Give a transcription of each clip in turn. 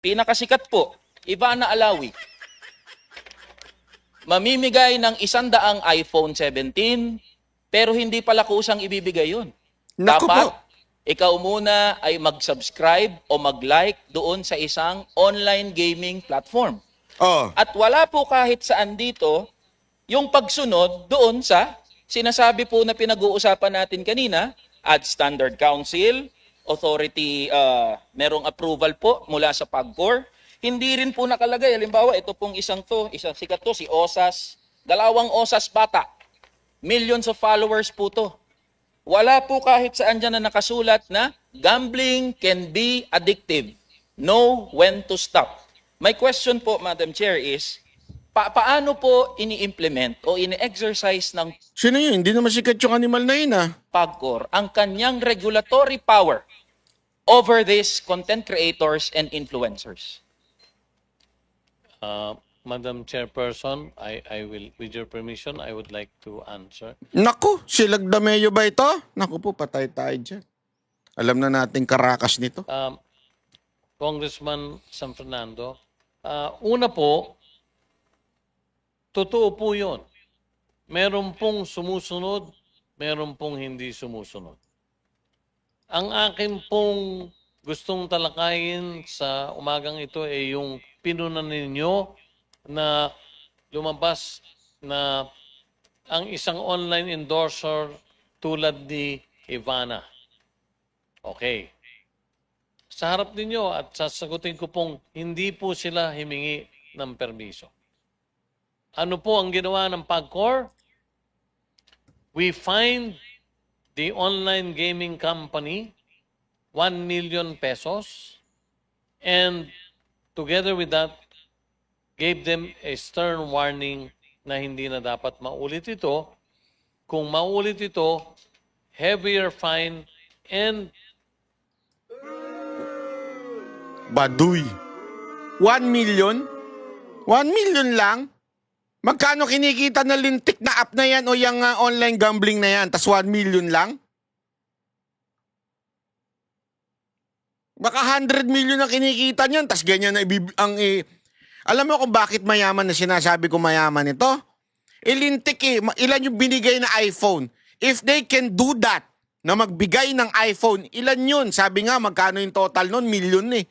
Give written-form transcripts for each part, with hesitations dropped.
Pinakasikat po, Ivana Alawi. Mamimigay ng 100 iPhone 17, pero hindi pala kusang ibibigay yun. Naku Dapat, po. ikaw muna ay mag-subscribe o mag-like doon sa isang online gaming platform. Oh. At wala po kahit saan dito yung pagsunod doon sa sinasabi po na pinag-uusapan natin kanina, Ad Standard Council, authority, merong approval po mula sa PAGCOR. Hindi rin po nakalagay. Halimbawa, ito pong isang sikat to, si Osas. Dalawang Osas bata. Millions of followers po to. Wala po kahit saan dyan na nakasulat na gambling can be addictive. Know when to stop. My question po, Madam Chair, is paano po ini-implement o ini-exercise ng Sino yun? Hindi naman sikat yung animal na yun, ah. PAGCOR ang kanyang regulatory power over these content creators and influencers? Madam Chairperson, I will, with your permission, I would like to answer. Naku, si Lagdameyo ba ito? Naku po, patay tayo dyan. Alam na nating karakas nito. Congressman San Fernando, una po, totoo po yun. Meron pong sumusunod, meron pong hindi sumusunod. Ang akin pong gustong talakayin sa umagang ito ay yung pinunan ninyo na lumabas na ang isang online endorser tulad ni Ivana. Okay. Sa harap ninyo at sasagutin ko pong hindi po sila himingi ng permiso. Ano po ang ginawa ng PAGCOR? We fined the online gaming company 1 million pesos and together with that, gave them a stern warning na hindi na dapat maulit ito. Kung maulit ito, heavier fine and Baduy. 1 million? 1 million lang? Magkano kinikita na lintik na app na yan o yung online gambling na yan? Tas 1 million lang? Baka 100 million na kinikita niyan, tas ganyan na Alam mo kung bakit mayaman na sinasabi ko mayaman ito? Ilintik ilan yung binigay na iPhone? If they can do that, na magbigay ng iPhone, ilan yun? Sabi nga, magkano yung total nun? Million eh.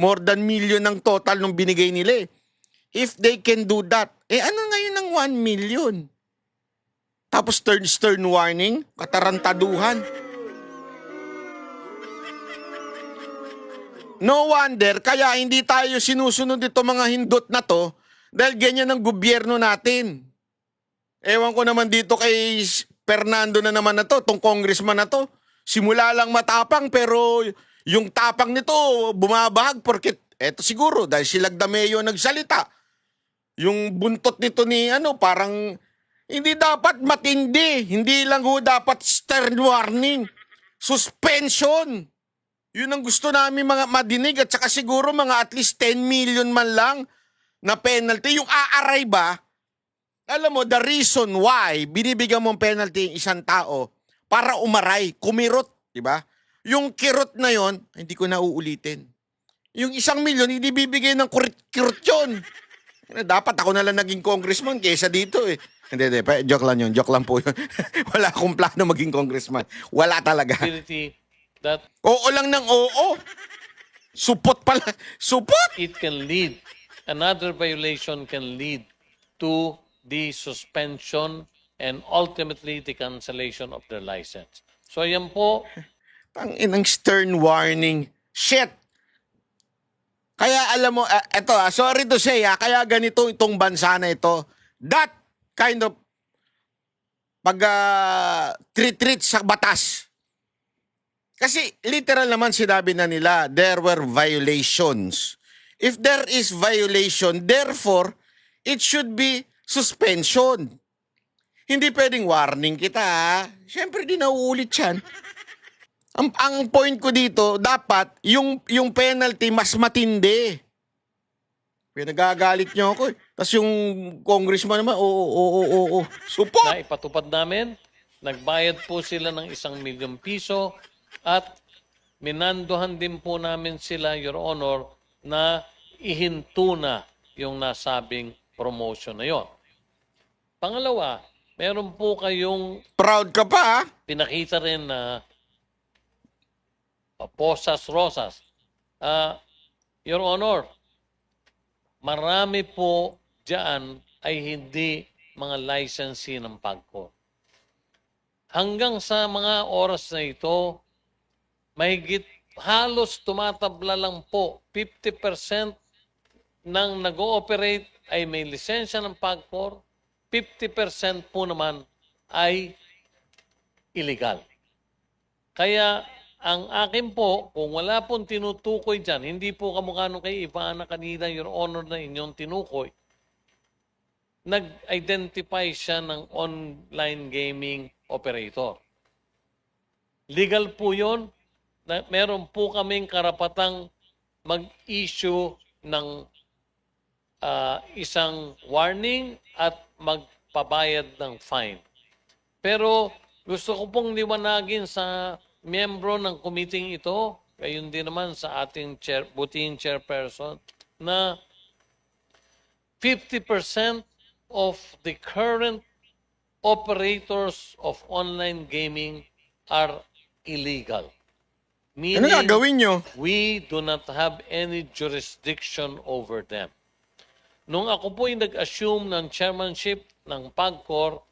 More than million ang total nung binigay nila eh. If they can do that, ano ngayon ang 1 million? Tapos stern warning, katarantaduhan. No wonder, kaya hindi tayo sinusunod ito mga hindot na to dahil ganyan ang gobyerno natin. Ewan ko naman dito kay Fernando na naman na to, tong congressman na to. Simula lang matapang pero yung tapang nito bumabahag porket eto siguro dahil si Lagdameyo nagsalita. Yung buntot nito ni parang hindi dapat matindi, hindi lang ho dapat stern warning, suspension. Yun ang gusto namin mga madinig at saka siguro mga at least 10 million man lang na penalty. Yung aaray ba, alam mo, the reason why binibigyan mong penalty yung isang tao para umaray, kumirot, di ba? Yung kirot na yon, hindi ko na uulitin. Yung 1 million, hindi bibigay ng kirot yun. Dapat ako na lang naging congressman kaysa dito eh. Hindi, joke lang yun, joke lang po yun. Wala akong plano maging congressman. Wala talaga. That Oo lang ng oo. Supot pala. Supot! it can lead, another violation can lead to the suspension and ultimately the cancellation of their license. So yan po, Tanginang stern warning. Shit! Kaya alam mo, sorry to say kaya ganito itong bansa na ito. That kind of treat sa batas. Kasi literal naman sinabi na nila, there were violations. If there is violation, therefore, it should be suspension. Hindi pwedeng warning kita. Siyempre, di nauulit yan. Ang point ko dito, dapat yung penalty mas matindi. Pinagagalit niyo ako eh. Tapos yung congressman naman, oo. Support! na ipatupad namin, nagbayad po sila ng 1 million piso at minandohan din po namin sila, Your Honor, na ihinto na yung nasabing promotion na yon. Pangalawa, meron po kayong Proud ka pa, ha? pinakita rin na Posas Rosas. Your Honor, marami po dyan ay hindi mga licensee ng PAGCOR. Hanggang sa mga oras na ito, mahigit halos tumatabla lang po 50% ng nag-ooperate ay may lisensya ng PAGCOR, 50% po naman ay illegal. Kaya ang akin po, kung wala pong tinutukoy dyan, hindi po kamukha nung kay Ivana kanina, Your Honor, na inyong tinukoy, nag-identify siya ng online gaming operator. Legal po yun. Meron po kaming karapatang mag-issue ng isang warning at magpabayad ng fine. Pero gusto ko pong liwanagin sa miyembro ng committee ito, gayon din naman sa ating butihing chairperson, na 50% of the current operators of online gaming are illegal. Ano Meaning, gagawin nyo? we do not have any jurisdiction over them. Nung ako po yung nag-assume ng chairmanship ng PAGCOR,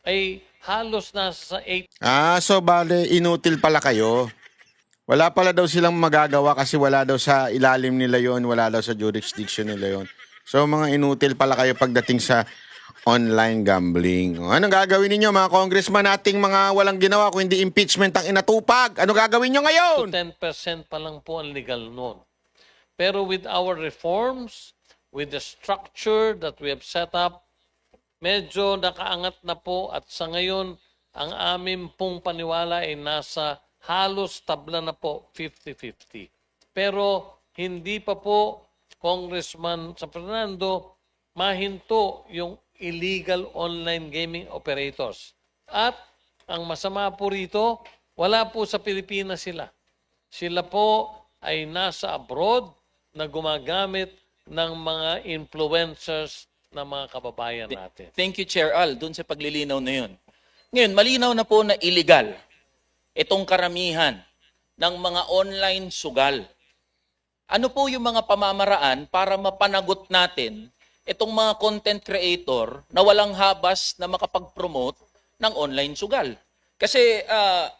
ay halos nasa 8 So bale, inutil pala kayo. Wala pala daw silang magagawa kasi wala daw sa ilalim nila yon, wala daw sa jurisdiction nila yon. So mga inutil pala kayo pagdating sa online gambling. Anong gagawin ninyo mga congressman nating mga walang ginawa kung hindi impeachment ang inatupag? Ano gagawin nyo ngayon? 10% pa lang po ang legal noon. Pero with our reforms, with the structure that we have set up, medyo nakaangat na po at sa ngayon, ang amin pong paniwala ay nasa halos tabla na po 50-50. Pero hindi pa po, Congressman San Fernando, mahinto yung illegal online gaming operators. At ang masama po rito, wala po sa Pilipinas sila. Sila po ay nasa abroad na gumagamit ng mga influencers na mga kababayan natin. Thank you, Chair Al, dun sa paglilinaw na yun. Ngayon, malinaw na po na illegal itong karamihan ng mga online sugal. Ano po yung mga pamamaraan para mapanagot natin itong mga content creator na walang habas na makapag-promote ng online sugal? Kasi,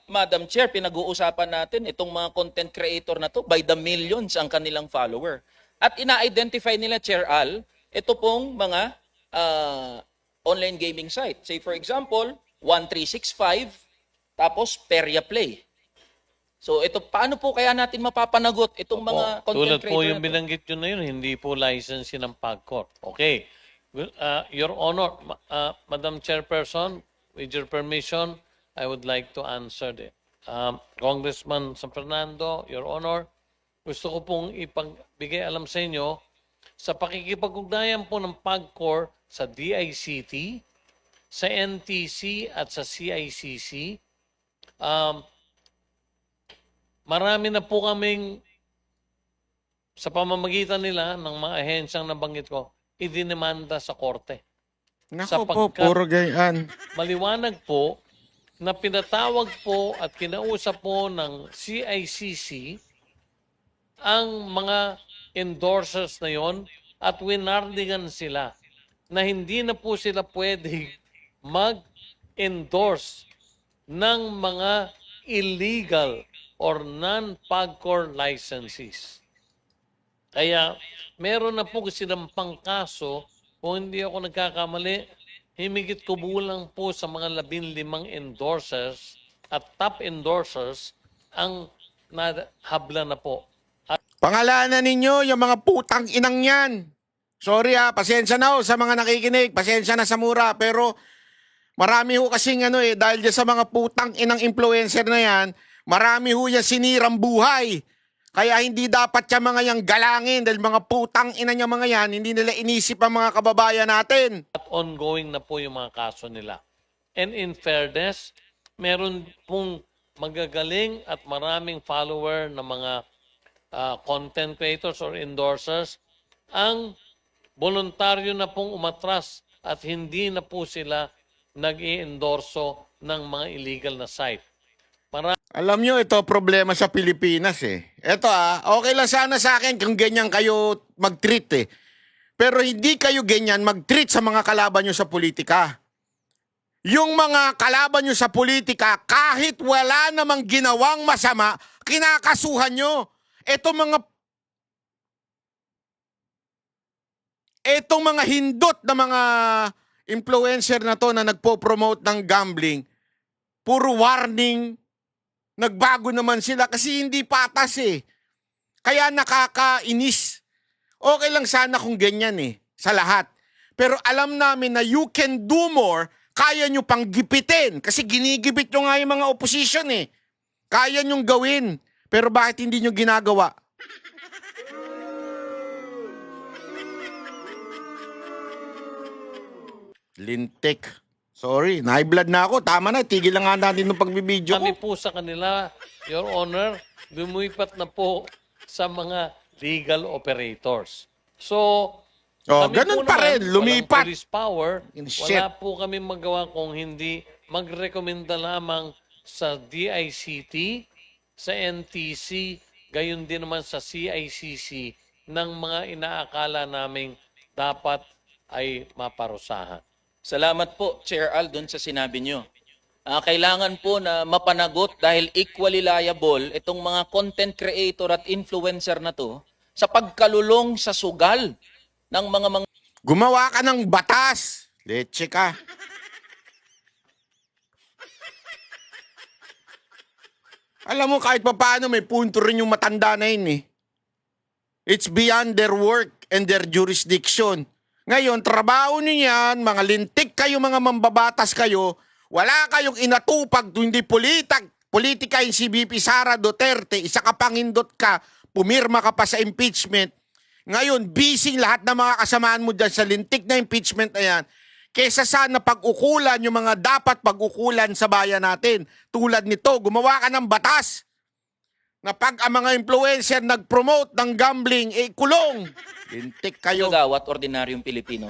Madam Chair, pinag-uusapan natin itong mga content creator na to, by the millions ang kanilang follower. At ina-identify nila, Chair Al, ito pong mga online gaming site. Say for example, 1365, tapos Peria Play. So ito, paano po kaya natin mapapanagot itong mga content Tulad creator? po yung na to? binanggit nyo na yun, hindi po license ng PAGCOR. Okay. Well, Your Honor, Madam Chairperson, with your permission, I would like to answer it. Congressman San Fernando, Your Honor, gusto ko pong ipagbigay alam sa inyo, sa pakikipag-ugnayan po ng PAGCOR sa DICT, sa NTC at sa CICC, marami na po kaming, sa pamamagitan nila ng mga ahensyang nabanggit ko, idinimanda sa korte. Naku po, Sapagkat- puro gayaan. Maliwanag po na pinatawag po at kinausap po ng CICC ang mga endorsers na yon at winarningan sila na hindi na po sila pwede mag-endorse ng mga illegal or non-PAGCOR licenses. Kaya meron na po silang pangkaso, kung hindi ako nagkakamali, himigit kubulang po sa mga 15 endorsers at top endorsers ang nahabla na po. Pangalanan ninyo yung mga putang inang yan. Sorry pasensya na ho sa mga nakikinig, pasensya na sa mura, pero marami ho kasing dahil dyan sa mga putang inang influencer na yan, marami ho yan sinirang buhay. Kaya hindi dapat yung mga yang galangin dahil mga putang ina niya mga yan, hindi nila inisip ang mga kababayan natin. At ongoing na po yung mga kaso nila. And in fairness, meron pong magagaling at maraming follower na mga content creators or endorsers, ang voluntaryo na pong umatras at hindi na po sila nag-i-endorso ng mga illegal na site. Alam nyo, ito problema sa Pilipinas eh. Ito okay lang sana sa akin kung ganyan kayo mag-treat eh. Pero hindi kayo ganyan mag-treat sa mga kalaban nyo sa politika. Yung mga kalaban nyo sa politika, kahit wala namang ginawang masama, kinakasuhan nyo. Etong mga hindot na mga influencer na to na nagpo-promote ng gambling, puro warning, nagbago naman sila kasi hindi patas eh. Kaya nakakainis. Okay lang sana kung ganyan eh, sa lahat. Pero alam namin na you can do more, kaya nyo pang gipitin. Kasi ginigipit nyo nga yung mga opposition eh. Kaya nyong gawin. Pero bakit hindi nyo ginagawa? Lintik. Sorry, high blood na ako. Tama na, tigil lang nga natin ng pagbibideo ko. Kami po sa kanila, Your Honor, lumipat na po sa mga legal operators. So, kami ganun po pa naman, rin, lumipat. walang police power, Shit. wala po kami magawa kung hindi magrekomenda lamang sa DICT, sa NTC, gayon din naman sa CICC ng mga inaakala naming dapat ay maparusahan. Salamat po, Chair Al, dun sa sinabi nyo. Kailangan po na mapanagot dahil equally liable itong mga content creator at influencer na to sa pagkalulong sa sugal ng mga Gumawa ka ng batas. Leche ka. Alam mo, kahit paano may punto rin yung matanda na yun eh. It's beyond their work and their jurisdiction. Ngayon, trabaho niyo yan, mga lintik kayo, mga mambabatas kayo, wala kayong inatupag, hindi politika yung si VP Sara Duterte, isa ka pangindot ka, pumirma ka pa sa impeachment. Ngayon, busy lahat ng mga kasamaan mo dyan sa lintik na impeachment na yan, kesa sana pag-ukulan yung mga dapat pag-ukulan sa bayan natin. Tulad nito, gumawa ka ng batas na pag ang mga influencer nag-promote ng gambling, kulong. Lintik kayo. gawat ordinaryong Pilipino.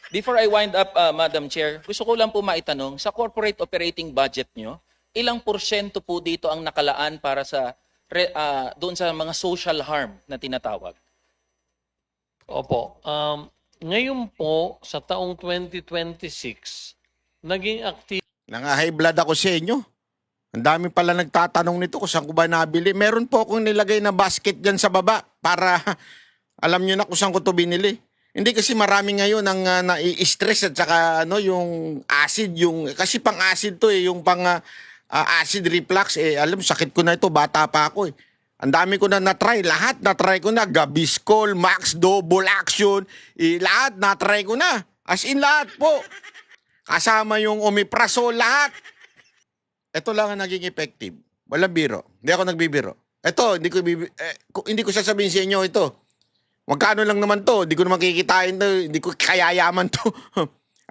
Before I wind up, Madam Chair, gusto ko lang po maitanong, sa corporate operating budget nyo, ilang porsyento po dito ang nakalaan para sa doon sa mga social harm na tinatawag? Opo. Ngayon po, sa taong 2026, naging active Nanga-high blood ako sa inyo. Ang dami pala nagtatanong nito kung saan ko ba nabili. Meron po akong nilagay na basket dyan sa baba para alam nyo na kung saan ko ito binili. Hindi kasi marami ngayon ang nai-stress at saka yung acid, kasi pang acid to eh, yung pang acid reflux eh. Alam, sakit ko na ito, bata pa ako eh. Ang dami ko na na-try, lahat na-try ko na. Gaviscol, Max, Double Action, lahat na-try ko na. As in lahat po. Kasama yung Omeprazole, lahat. Ito lang ang naging effective. Walang biro. Hindi ako nagbibiro. Ito, hindi ko sasabihin sa inyo ito. Magkano lang naman to? Hindi ko naman kikitain to. Hindi ko kayayaman to.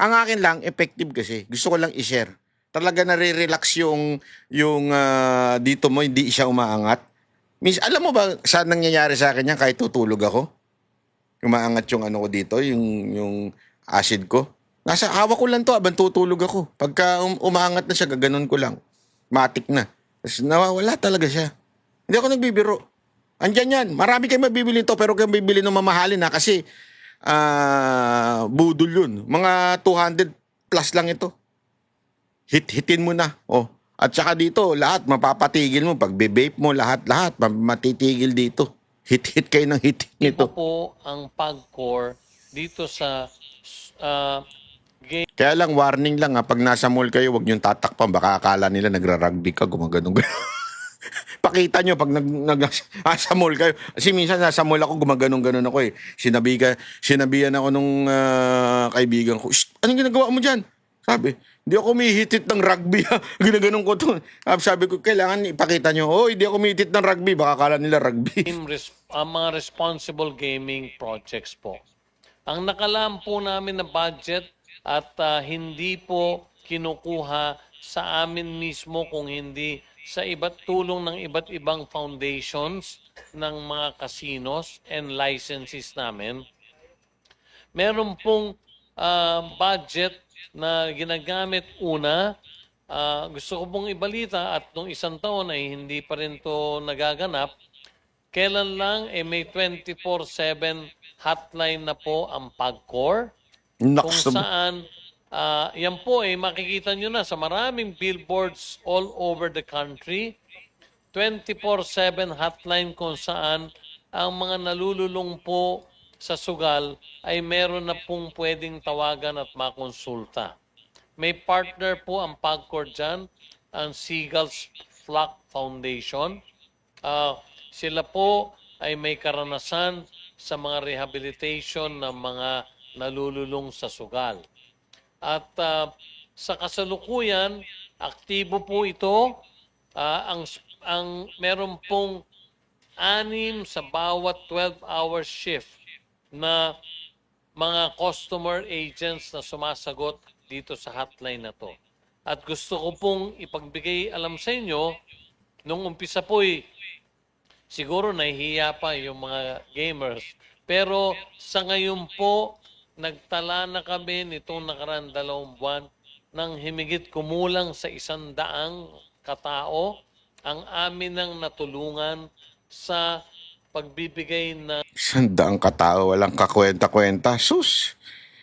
Ang akin lang, effective kasi. Gusto ko lang i-share. Talaga nare-relax yung dito mo, hindi siya umaangat. Miss, alam mo ba saan nangyayari sa akin yan kahit tutulog ako? Umaangat yung ano ko dito, yung acid ko. Nasa hawak ko lang to habang tutulog ako. Pagka umaangat na siya, gaganon ko lang. Matik na. Tapos nawawala talaga siya. Hindi ako nagbibiro. Andyan yan. Marami kayo mabibili nito pero kayo bibili ng mamahalin na kasi budol yun. Mga 200 plus lang ito. Hitin mo na. Oh. At saka dito, lahat mapapatigil mo. Pag vape mo, lahat matitigil dito. Hit kayo ng hit nito. Ito po ang PAGCOR dito sa Kaya lang, warning lang pag nasa mall kayo, huwag niyong tatakpan. Baka akala nila nagra-rugby ka, gumaganong. Pakita nyo pag nasa mall kayo. Kasi minsan nasa mall ako, gumaganong-ganon ako eh. Sinabihan ako nung kaibigan ko, anong ginagawa mo dyan? Sabi, hindi ako umihitit ng rugby ha. Ginaganong ko to. Sabi ko, kailangan ipakita nyo, hindi ako umihitit ng rugby. Baka akala nila rugby. ang mga responsible gaming projects po. Ang nakalaan po namin na budget at hindi po kinukuha sa amin mismo kung hindi sa tulong ng iba't ibang foundations ng mga casinos and licenses namin, meron pong budget na ginagamit una. Gusto ko pong ibalita at nung isang taon ay hindi pa rin to nagaganap. Kailan lang may 24/7 hotline na po ang PAGCOR kung Naks, saan yan po makikita nyo na sa maraming billboards all over the country. 24/7 hotline kung saan ang mga nalululong po sa sugal ay meron na pong pwedeng tawagan at makonsulta. May partner po ang PAGCOR dyan, ang Seagulls Flock Foundation. Sila po ay may karanasan sa mga rehabilitation ng mga nalululong sa sugal. At sa kasalukuyan, aktibo po ito. Ang meron pong 6 sa bawat 12-hour shift na mga customer agents na sumasagot dito sa hotline na to. At gusto ko pong ipagbigay alam sa inyo, nung umpisa po siguro nahihiya pa yung mga gamers. Pero sa ngayon po, nagtala na kami nitong nakaraan 2 buwan ng himigit kumulang sa 100 katao ang amin nang natulungan sa pagbibigay ng 100 katao, walang kakwenta-kwenta. Sus!